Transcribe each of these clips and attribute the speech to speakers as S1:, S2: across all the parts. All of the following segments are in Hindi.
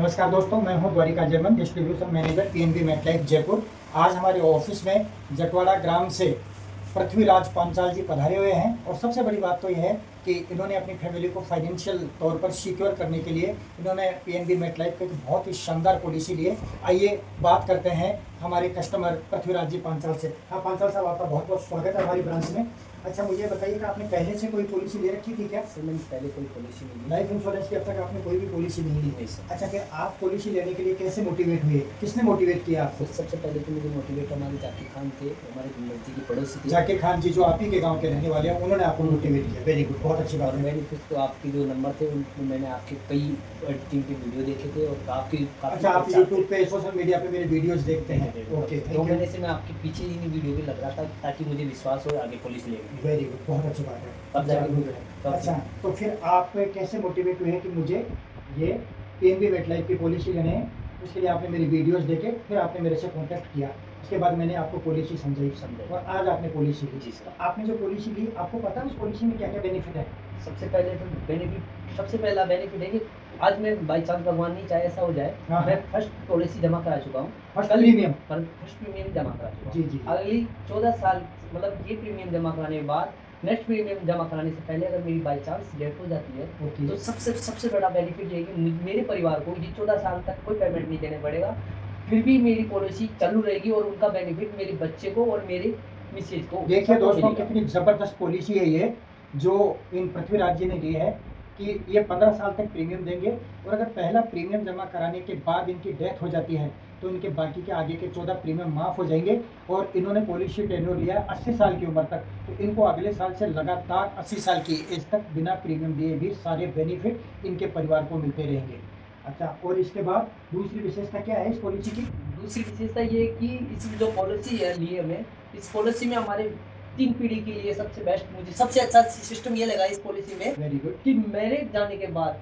S1: नमस्कार दोस्तों, मैं हूं Dwarika German, distribution manager PNB MetLife Jaipur. आज हमारे ऑफिस में जटवाड़ा ग्राम से पृथ्वीराज पांचाल जी पधारे हुए हैं और सबसे बड़ी बात तो यह है कि इन्होंने अपनी फैमिली को फाइनेंशियल तौर पर सिक्योर करने के लिए इन्होंने पीएनबी मेटलाइफ की एक बहुत ही शानदार पॉलिसी ली है। आइए बात करते हैं हमारे कस्टमर पृथ्वीराज जी पांचाल से। हाँ पांचाल साहब, आपका बहुत बहुत स्वागत है हमारी ब्रांच में। अच्छा, मुझे बताइए कि आपने पहले से कोई पॉलिसी ले रखी थी क्या?
S2: सर मैंने पहले कोई पॉलिसी नहीं ली।
S1: लाइफ इंश्योरेंस की अब तक आपने कोई भी पॉलिसी नहीं ली?
S2: नहीं सर।
S1: अच्छा, फिर आप पॉलिसी लेने के लिए कैसे मोटिवेट हुए? किसने मोटिवेट किया आपको?
S2: तो सबसे पहले तो मुझे मोटिवेट हमारे जाकिर खान थे, हमारे नज़दीकी पड़ोसी थे।
S1: जाकिर खान जी जो आप ही के गांव के रहने वाले हैं, उन्होंने आपको मोटिवेट किया। वेरी गुड, बहुत अच्छी बात
S2: और
S1: है।
S2: मैंने फिर तो आपके जो नंबर थे उनको मैंने आपके कई टीम के वीडियो देखे थे और आपकी
S1: अच्छा, आप यूट्यूब पे सोशल मीडिया पे मेरे वीडियोस देखते हैं? ओके,
S2: 2 महीने से मैं आपके पीछे ही वीडियो पे लग रहा था ताकि मुझे विश्वास हो आगे पॉलिसी लेंगे।
S1: वेरी गुड, बहुत अच्छी बात है।
S2: अब जाके हो गया।
S1: अच्छा, तो फिर आप कैसे मोटिवेट हुए कि मुझे ये पीएनबी मेटलाइफ की पॉलिसी लेने है? उसके लिए आपने मेरी वीडियोस देखे, फिर आपने मेरे से कांटेक्ट किया, उसके बाद मैंने आपको पॉलिसी समझाई और आज आपने पॉलिसी ली।
S2: जी सर।
S1: आपने जो पॉलिसी ली, आपको पता है उस पॉलिसी में क्या क्या बेनिफिट है?
S2: सबसे पहले तो सबसे पहला बेनिफिट है कि आज मैं बाई चांस भगवान नहीं चाहे ऐसा हो जाए,
S1: हाँ।
S2: मैं फर्स्ट पॉलिसी जमा करा चुका हूँ।
S1: First premium?
S2: फर्स्ट प्रीमियम जमा करा चुका
S1: जी
S2: हूँ।
S1: जी।
S2: अगली 14 साल मतलब ये प्रीमियम जमा कराने के बाद नेक्स्ट प्रीमियम जमा कराने से पहले अगर मेरी बाई चांस डेथ हो जाती है
S1: ओके।
S2: तो सबसे बड़ा बेनिफिट ये है कि मेरे परिवार को ये 14 साल तक कोई पेमेंट नहीं देने पड़ेगा, फिर भी मेरी पॉलिसी चालू रहेगी और उनका बेनिफिट मेरे बच्चे को और मेरे मिसेज को।
S1: देखिए दोस्तों, कितनी जबरदस्त पॉलिसी है ये जो इन पृथ्वीराज जी ने ली है कि ये 15 साल तक प्रीमियम देंगे और अगर पहला प्रीमियम जमा कराने के बाद इनकी डेथ हो जाती है तो इनके बाकी के आगे के 14 प्रीमियम माफ़ हो जाएंगे। और इन्होंने पॉलिसी टेन्योर लिया 80 साल की उम्र तक, तो इनको अगले साल से लगातार 80 साल की एज तक बिना प्रीमियम दिए भी सारे बेनिफिट इनके परिवार को मिलते रहेंगे। अच्छा, और इसके बाद दूसरी विशेषता क्या है इस पॉलिसी की?
S2: दूसरी विशेषता ये है कि इस जो पॉलिसी है ली है हमें, इस पॉलिसी में हमारे 3 पीढ़ी के लिए सबसे बेस्ट, मुझे सबसे अच्छा सिस्टम ये लगा इस पॉलिसी में।
S1: Very good.
S2: कि मेरे जाने के बाद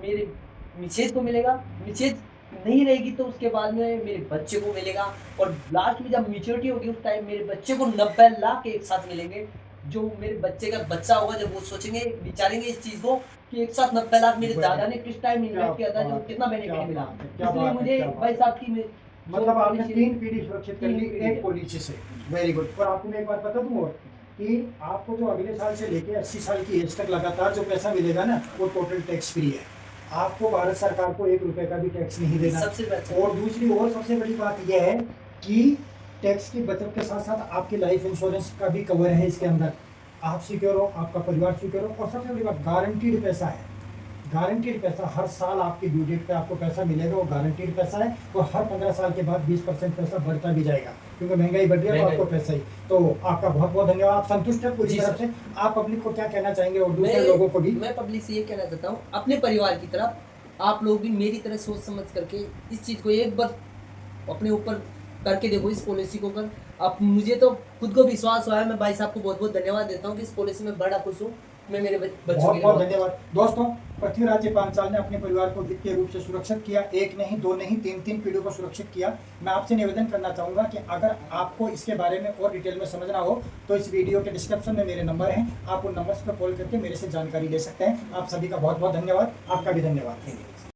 S2: मेरे मिसेज को मिलेगा, मिसेज नहीं रहेगी तो उसके बाद में मेरे बच्चे को मिलेगा और लास्ट में जब मैच्योरिटी होगी उस टाइम मेरे बच्चे को 90 लाख एक साथ मिलेंगे। जो मेरे बच्चे का बच्चा होगा जब वो सोचेंगे, विचारेंगे इस चीज़ को कि एक साथ 90 लाख मेरे दादा ने किस टाइम इन्वेस्ट किया था, जो कितना बेनिफिट मिला। इसलिए मुझे भाई साहब की
S1: मतलब आपने 3 पीढ़ी सुरक्षित कर ली एक पॉलिसी से। Very good. और आपको मैं एक बात बता दूं और कि आपको जो अगले साल से लेके 80 साल की एज तक लगातार जो पैसा मिलेगा ना, वो टोटल टैक्स फ्री है। आपको भारत सरकार को 1 रुपए का भी टैक्स नहीं देना।
S2: सबसे बेस्ट।
S1: और दूसरी और सबसे बड़ी बात यह है कि टैक्स की बचत के साथ साथ आपकी लाइफ इंश्योरेंस का भी कवर है इसके अंदर। आप सिक्योर हो, आपका परिवार सिक्योर हो, और सबसे बड़ी बात गारंटीड पैसा है। गारंटीड पैसा हर साल आपकी ड्यू डेट पे आपको पैसा मिलेगा, वो गारंटीड पैसा है। और हर 15 साल के बाद 20% पैसा बढ़ता भी जाएगा क्योंकि महंगाई बढ़ रही है, तो आपको पैसा ही। तो आपका बहुत बहुत धन्यवाद। आप संतुष्ट हैं पूरी तरफ से? आप पब्लिक को क्या कहना चाहेंगे और दूसरे लोगों को भी?
S2: मैं पब्लिक से ये कहना चाहता हूँ, अपने परिवार की तरफ आप लोग भी मेरी तरह सोच समझ करके इस चीज़ को एक बार अपने ऊपर करके देखो, इस पॉलिसी को कर। अब मुझे तो खुद को विश्वास हुआ है। मैं भाई साहब को बहुत बहुत धन्यवाद देता हूँ कि इस पॉलिसी में बड़ा खुश हूँ। मैं मेरे बच्चों
S1: बहुत
S2: के
S1: बहुत धन्यवाद। दोस्तों, पृथ्वीराज जी पांचाल ने अपने परिवार को वित्तीय रूप से सुरक्षित किया। 1 नहीं, 2 नहीं, 3 पीढ़ियों को सुरक्षित किया। मैं आपसे निवेदन करना चाहूँगा कि अगर आपको इसके बारे में और डिटेल में समझना हो तो इस वीडियो के डिस्क्रिप्शन में मेरे नंबर हैं, आप उन नंबर्स पर कॉल करके मेरे से जानकारी ले सकते हैं। आप सभी का बहुत बहुत धन्यवाद। आपका भी धन्यवाद।